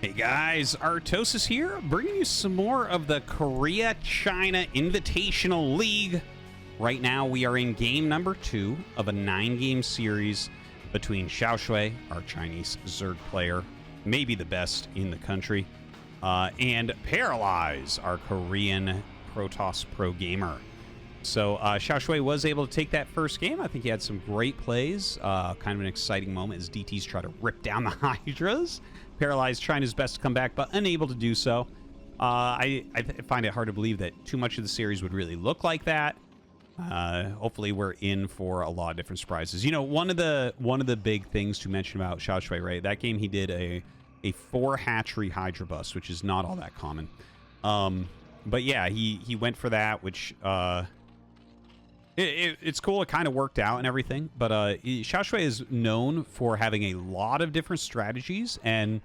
Hey guys, Artosis here, bringing you some more of the Korea-China Invitational League. Right now, we are in game number 2 of a 9-game series between XiaoShuai, our Chinese Zerg player, maybe the best in the country, and Paralyze, our Korean PROTOSS pro gamer. So XiaoShuai was able to take that first game. I think he had some great plays. Kind of an exciting moment as DTs try to rip down the Hydras. Paralyzed trying his best to come back, but unable to do so. I find it hard to believe that too much of the series would really look like that. Hopefully we're in for a lot of different surprises. You know, one of the big things to mention about XiaoShuai, right? That game he did a 4 hatchery Hydra bust, which is not all that common. But yeah, he went for that, which it's cool. It kind of worked out and everything, but XiaoShuai is known for having a lot of different strategies and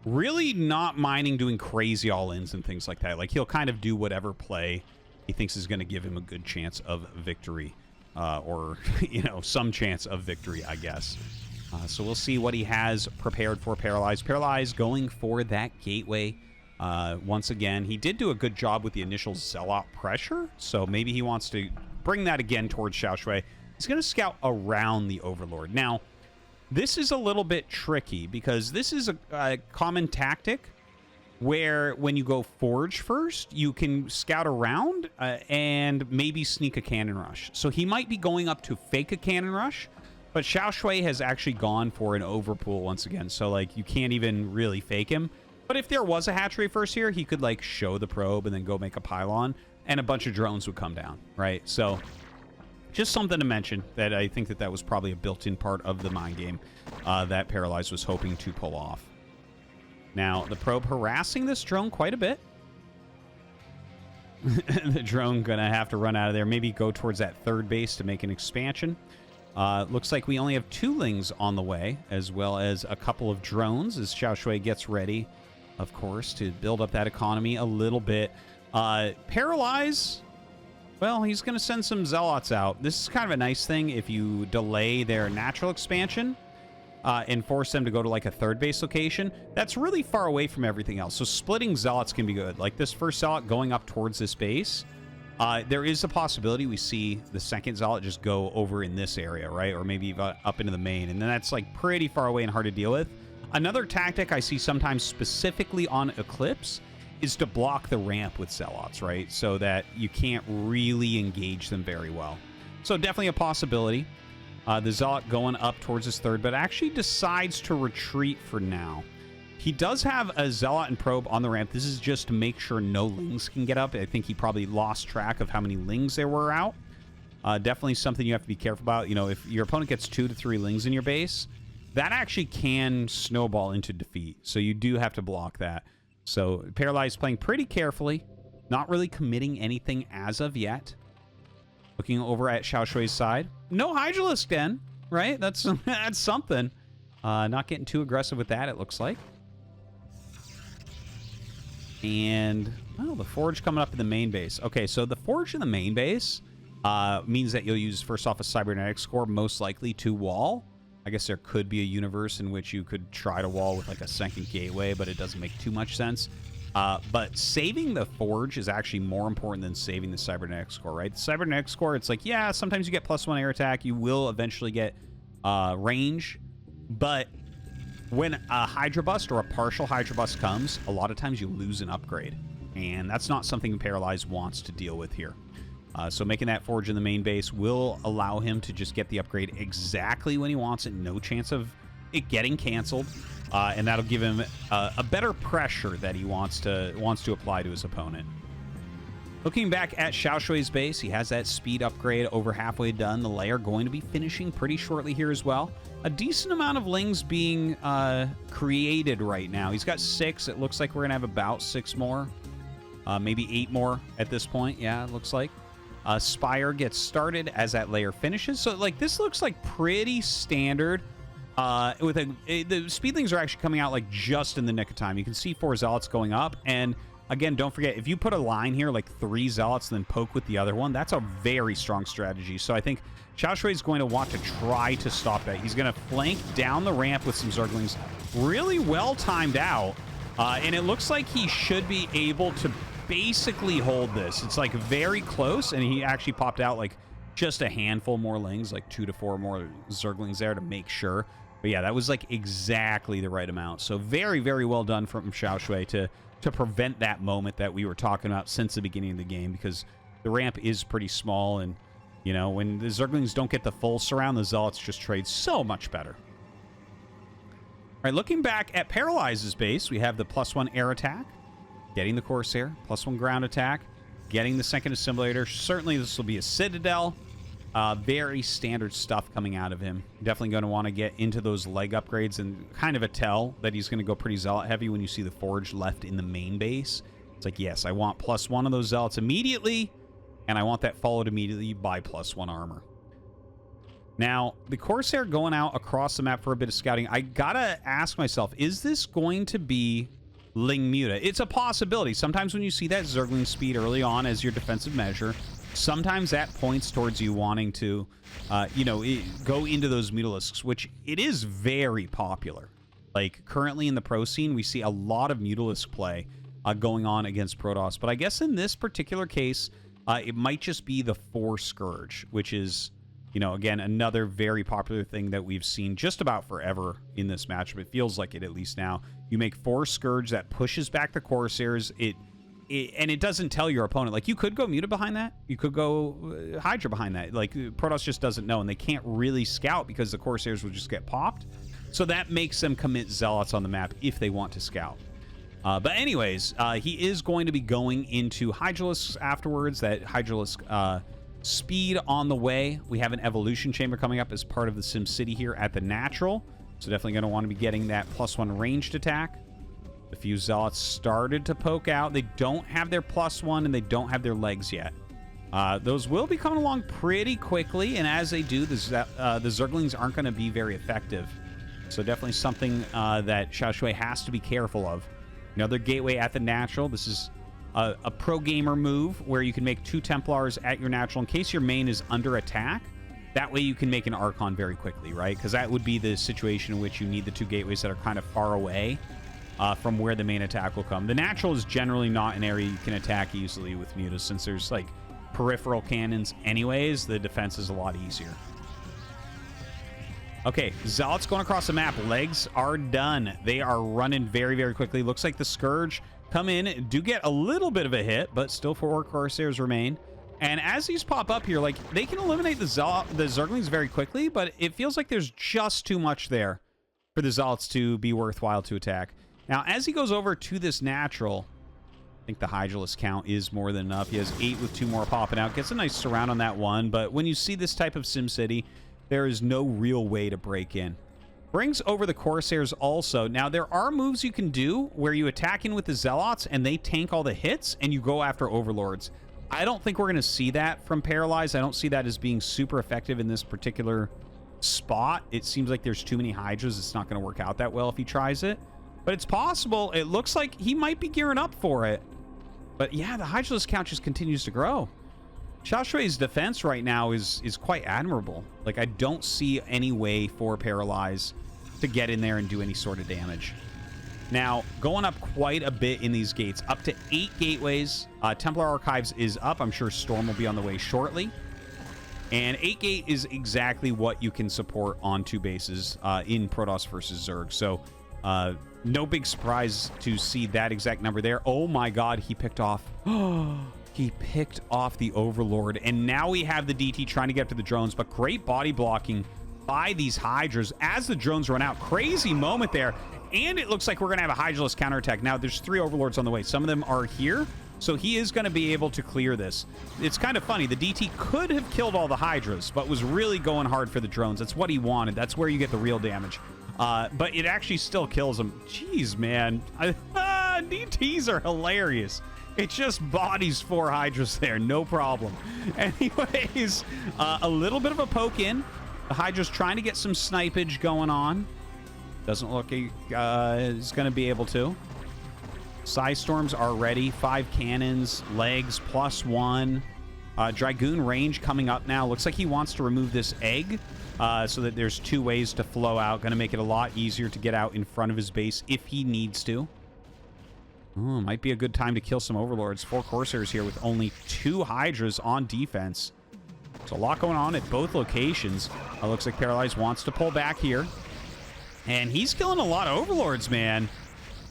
really not minding doing crazy all-ins and things like that. Like, he'll kind of do whatever play he thinks is going to give him a good chance of victory, or, you know, some chance of victory, I guess. So we'll see what he has prepared for Paralyze. Paralyze going for that gateway. Once again, he did do a good job with the initial Zealot pressure, so maybe he wants to bring that again towards XiaoShuai. He's going to scout around the Overlord. Now, this is a little bit tricky because this is a common tactic where when you go Forge first, you can scout around and maybe sneak a cannon rush. So he might be going up to fake a cannon rush, but XiaoShuai has actually gone for an overpool once again, so like you can't even really fake him. But if there was a hatchery first here, he could like show the probe and then go make a pylon, and a bunch of drones would come down, right? So just something to mention, that I think that was probably a built-in part of the mind game that Paralyze was hoping to pull off. Now, the probe harassing this drone quite a bit. The drone gonna have to run out of there, maybe go towards that third base to make an expansion. Looks like we only have 2 Lings on the way, as well as a couple of drones as XiaoShuai gets ready, of course, to build up that economy a little bit. Paralyze, well, he's going to send some Zealots out. This is kind of a nice thing if you delay their natural expansion and force them to go to like a third base location. That's really far away from everything else. So splitting Zealots can be good. Like this first Zealot going up towards this base. There is a possibility we see the second Zealot just go over in this area, right? Or maybe up into the main. And then that's like pretty far away and hard to deal with. Another tactic I see sometimes specifically on Eclipse is to block the ramp with Zealots, right? So that you can't really engage them very well. So definitely a possibility. The Zealot going up towards his third, but actually decides to retreat for now. He does have a Zealot and Probe on the ramp. This is just to make sure no Lings can get up. I think he probably lost track of how many Lings there were out. Definitely something you have to be careful about. You know, if your opponent gets 2 to 3 Lings in your base, that actually can snowball into defeat. So you do have to block that. So Paralyze playing pretty carefully, not really committing anything as of yet. Looking over at XiaoShuai's side. No Hydralisk Den, right? That's something. Not getting too aggressive with that, it looks like. And, well, the Forge coming up in the main base. Okay, so the Forge in the main base means that you'll use, first off, a Cybernetics Core, most likely to wall. I guess there could be a universe in which you could try to wall with, like, a second gateway, but it doesn't make too much sense. But saving the Forge is actually more important than saving the Cybernetics Core, right? The Cybernetics Core, it's like, yeah, sometimes you get +1 air attack. You will eventually get range, but when a Hydra Bust or a partial Hydra Bust comes, a lot of times you lose an upgrade. And that's not something Paralyze wants to deal with here. So making that Forge in the main base will allow him to just get the upgrade exactly when he wants it. No chance of it getting canceled. And that'll give him a better pressure that he wants to apply to his opponent. Looking back at XiaoShuai's base, he has that speed upgrade over halfway done. The layer going to be finishing pretty shortly here as well. A decent amount of Lings being created right now. He's got 6. It looks like we're going to have about 6 more. Maybe 8 more at this point. Yeah, it looks like. Spire gets started as that layer finishes. So, like, this looks like pretty standard. The Speedlings are actually coming out, like, just in the nick of time. You can see 4 Zealots going up, and again, don't forget, if you put a line here, like 3 Zealots, and then poke with the other one, that's a very strong strategy. So I think XiaoShuai is going to want to try to stop that. He's going to flank down the ramp with some Zerglings. Really well timed out. And it looks like he should be able to basically hold this. It's like very close, and he actually popped out like just a handful more lings, like 2 to 4 more Zerglings there to make sure. But yeah, that was like exactly the right amount. So very, very well done from XiaoShuai to prevent that moment that we were talking about since the beginning of the game, because the ramp is pretty small, and you know, when the Zerglings don't get the full surround, the Zealots just trade so much better. All right, looking back at Paralyze's base, we have the +1 air attack, getting the Corsair, +1 ground attack, getting the second assimilator. Certainly this will be a Citadel. Very standard stuff coming out of him. Definitely going to want to get into those leg upgrades, and kind of a tell that he's going to go pretty Zealot heavy when you see the Forge left in the main base. It's like, yes, I want +1 of those Zealots immediately, and I want that followed immediately by +1 armor. Now, the Corsair going out across the map for a bit of scouting, I gotta ask myself, is this going to be Ling Muta? It's a possibility. Sometimes when you see that Zergling speed early on as your defensive measure, sometimes that points towards you wanting to, go into those Mutalisks, which it is very popular. Like, currently in the pro scene, we see a lot of Mutalisk play going on against Protoss. But I guess in this particular case, it might just be the 4 Scourge, which is, you know, again, another very popular thing that we've seen just about forever in this matchup. It feels like it, at least now. You make 4 Scourge that pushes back the Corsairs. And it doesn't tell your opponent. Like, you could go Muta behind that. You could go Hydra behind that. Like, Protoss just doesn't know, and they can't really scout because the Corsairs will just get popped. So that makes them commit Zealots on the map if they want to scout. But anyways, he is going to be going into Hydralisks afterwards. That Hydralisk speed on the way. We have an Evolution Chamber coming up as part of the Sim City here at the Natural. So definitely going to want to be getting that +1 ranged attack. The few Zealots started to poke out. They don't have their +1, and they don't have their legs yet. Those will be coming along pretty quickly, and as they do, the Zerglings aren't going to be very effective. So definitely something that XiaoShuai has to be careful of. Another gateway at the Natural. This is a pro gamer move where you can make 2 Templars at your Natural in case your main is under attack. That way you can make an Archon very quickly, right? Because that would be the situation in which you need the 2 gateways that are kind of far away from where the main attack will come. The Natural is generally not an area you can attack easily with Mutas, since there's like peripheral cannons anyways. The defense is a lot easier. Okay, Zealots going across the map. Legs are done. They are running very, very quickly. Looks like the Scourge come in, do get a little bit of a hit, but still 4 Corsairs remain. And as these pop up here, like, they can eliminate the Zerglings very quickly, but it feels like there's just too much there for the Zealots to be worthwhile to attack. Now, as he goes over to this Natural, I think the Hydralisk count is more than enough. He has 8 with 2 more popping out. Gets a nice surround on that one, but when you see this type of SimCity, there is no real way to break in. Brings over the Corsairs also. Now, there are moves you can do where you attack in with the Zealots and they tank all the hits and you go after Overlords. I don't think we're going to see that from Paralyze. I don't see that as being super effective in this particular spot. It seems like there's too many Hydras. It's not going to work out that well if he tries it. But it's possible. It looks like he might be gearing up for it. But yeah, the Hydralisk count just continues to grow. XiaoShuai's defense right now is quite admirable. Like, I don't see any way for Paralyze to get in there and do any sort of damage. Now, going up quite a bit in these gates, up to 8 gateways. Templar Archives is up. I'm sure Storm will be on the way shortly. And 8 gate is exactly what you can support on 2 bases in Protoss versus Zerg. So, no big surprise to see that exact number there. Oh my god, he picked off... He picked off the Overlord, and now we have the DT trying to get up to the drones, but great body blocking by these Hydras as the drones run out. Crazy moment there, and it looks like we're going to have a Hydralisk counterattack. Now, there's 3 Overlords on the way. Some of them are here, so he is going to be able to clear this. It's kind of funny. The DT could have killed all the Hydras, but was really going hard for the drones. That's what he wanted. That's where you get the real damage. But it actually still kills him. Jeez, man. DTs are hilarious. It just bodies 4 Hydras there, no problem. Anyways, a little bit of a poke in. The Hydra's trying to get some snipage going on. Doesn't look like he's going to be able to. Storms are ready. 5 cannons, legs, +1. Dragoon range coming up now. Looks like he wants to remove this egg so that there's 2 ways to flow out. Going to make it a lot easier to get out in front of his base if he needs to. Oh, might be a good time to kill some Overlords. 4 Corsairs here with only 2 Hydras on defense. So a lot going on at both locations. Looks like Paralyze wants to pull back here. And he's killing a lot of Overlords, man.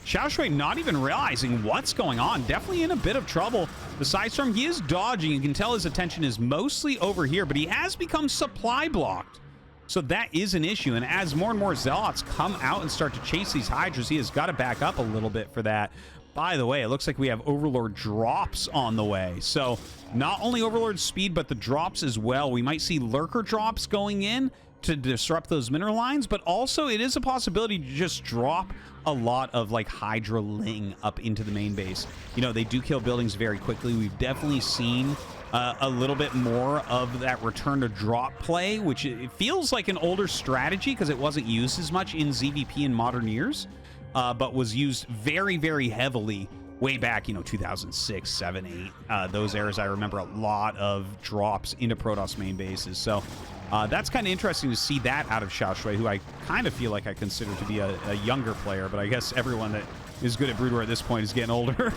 XiaoShuai not even realizing what's going on. Definitely in a bit of trouble. The Sidestorm, he is dodging. You can tell his attention is mostly over here, but he has become supply blocked. So that is an issue. And as more and more Zealots come out and start to chase these Hydras, he has got to back up a little bit for that. By the way, it looks like we have Overlord drops on the way. So not only Overlord speed, but the drops as well. We might see Lurker drops going in to disrupt those mineral lines, but also it is a possibility to just drop a lot of like Hydra Ling up into the main base. You know, they do kill buildings very quickly. We've definitely seen a little bit more of that return to drop play, which it feels like an older strategy because it wasn't used as much in ZVP in modern years, but was used very, very heavily way back, you know, 2006, 7, 8. Those eras, I remember a lot of drops into Protoss main bases. So that's kind of interesting to see that out of XiaoShuai, who I kind of feel like I consider to be a younger player, but I guess everyone that is good at Brood War at this point is getting older.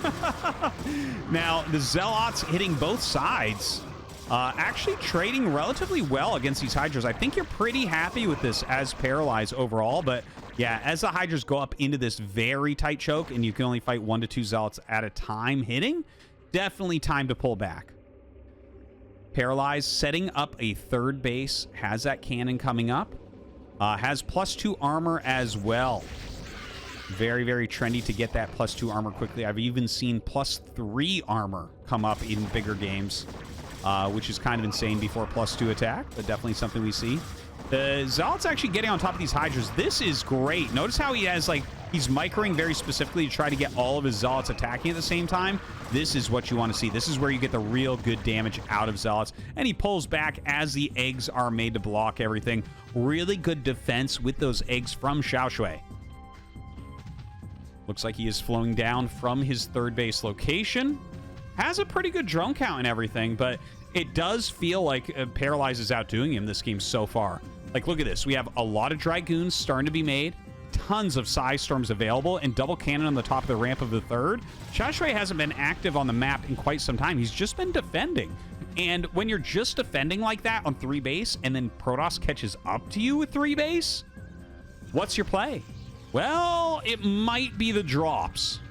Now, the Zealots hitting both sides, actually trading relatively well against these Hydras. I think you're pretty happy with this as Paralyze overall, but yeah, as the Hydras go up into this very tight choke and you can only fight 1 to 2 Zealots at a time hitting, definitely time to pull back. Paralyze setting up a 3rd base, has that cannon coming up, has +2 armor as well. Very, very trendy to get that +2 armor quickly. I've even seen +3 armor come up in bigger games, which is kind of insane before +2 attack, but definitely something we see. The Zealot's actually getting on top of these Hydras. This is great. Notice how he has, like, he's microing very specifically to try to get all of his Zealots attacking at the same time. This is what you want to see. This is where you get the real good damage out of Zealots. And he pulls back as the eggs are made to block everything. Really good defense with those eggs from XiaoShuai. Looks like he is flowing down from his 3rd base location. Has a pretty good drone count and everything, but it does feel like Paralyze is outdoing him this game so far. Like, look at this. We have a lot of Dragoons starting to be made, tons of Psystorms available, and double cannon on the top of the ramp of the 3rd. XiaoShuai hasn't been active on the map in quite some time. He's just been defending. And when you're just defending like that on 3 base, and then Protoss catches up to you with 3 base, what's your play? Well, it might be the drops.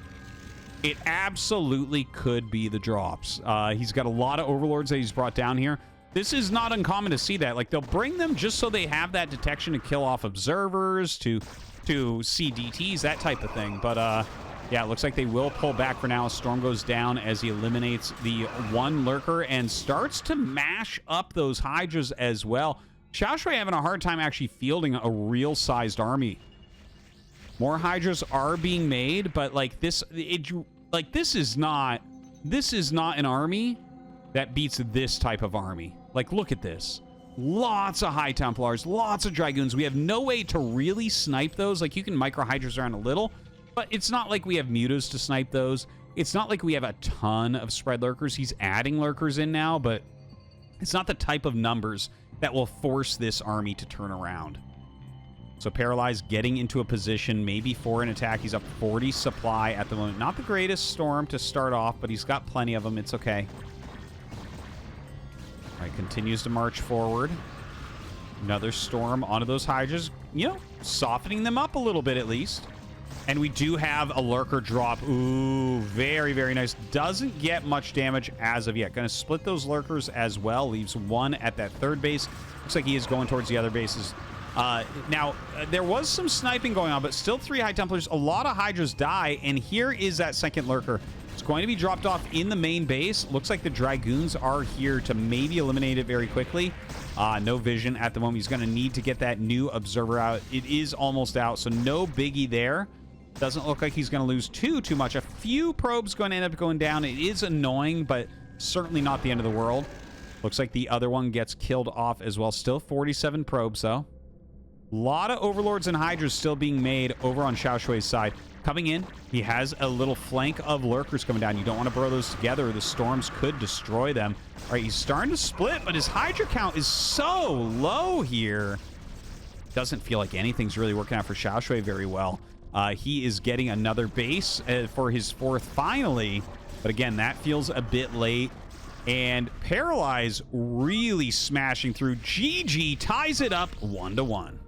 It absolutely could be the drops. He's got a lot of Overlords that he's brought down here. This is not uncommon to see that. Like, they'll bring them just so they have that detection to kill off observers, to see DTs, that type of thing. But, yeah, it looks like they will pull back for now. Storm goes down as he eliminates the 1 Lurker and starts to mash up those Hydras as well. XiaoShuai having a hard time actually fielding a real-sized army. More Hydras are being made, but like this is not an army that beats this type of army. Like, look at this. Lots of High Templars, lots of Dragoons. We have no way to really snipe those. Like, you can micro Hydras around a little, but it's not like we have mutas to snipe those. It's not like we have a ton of spread Lurkers. He's adding Lurkers in now, but it's not the type of numbers that will force this army to turn around. So Paralyze getting into a position maybe for an attack. He's up 40 supply at the moment. Not the greatest Storm to start off, but he's got plenty of them. It's okay. All right, continues to march forward. Another Storm onto those Hydras. You know, softening them up a little bit at least. And we do have a Lurker drop. Ooh, very, very nice. Doesn't get much damage as of yet. Going to split those Lurkers as well. Leaves 1 at that 3rd base. Looks like he is going towards the other bases. Now, there was some sniping going on, but still 3 High Templars. A lot of Hydras die, and here is that 2nd Lurker. It's going to be dropped off in the main base. Looks like the Dragoons are here to maybe eliminate it very quickly. No vision at the moment. He's going to need to get that new Observer out. It is almost out, so no biggie there. Doesn't look like he's going to lose too much. A few probes going to end up going down. It is annoying, but certainly not the end of the world. Looks like the other one gets killed off as well. Still 47 probes, though. A lot of Overlords and Hydras still being made over on XiaoShuai's side. Coming in, he has a little flank of Lurkers coming down. You don't want to burrow those together. The Storms could destroy them. All right, he's starting to split, but his Hydra count is so low here. Doesn't feel like anything's really working out for XiaoShuai very well. He is getting another base for his 4th finally. But again, that feels a bit late. And Paralyze really smashing through. GG ties it up 1-1.